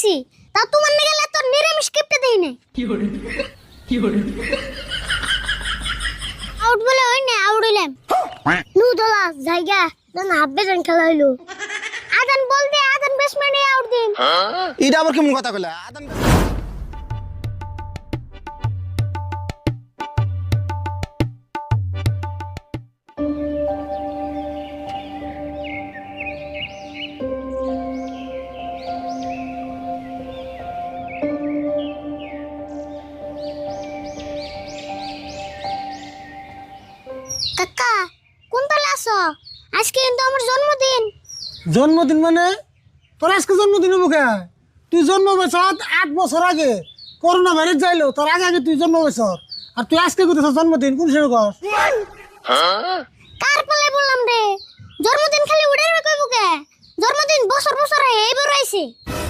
দেখছি তা তোমার নিগেলে তো নিরামিষ কিপটে দেই না আউট বলে হই না আউট হইলাম নু দলা জায়গা না হাব্বে জান খেলা হইলো আদান বল দে আদান ব্যাটসম্যানে আউট দিন এটা আবার কেমন কথা কইলা আদান কাকা কোন তলে আছো আজকে কিন্তু আমার জন্মদিন জন্মদিন মানে তোর আজকে জন্মদিন হবো কে তুই জন্ম বছর 8 বছর আগে করোনা ভাইরাস যাইলো তোর আগে আগে তুই জন্ম বছর আর তুই আজকে করতেছ জন্মদিন কোন সময় কর কার পালে বললাম রে জন্মদিন খালি উড়ে কইবো কে জন্মদিন বছর বছর এইবার আইছে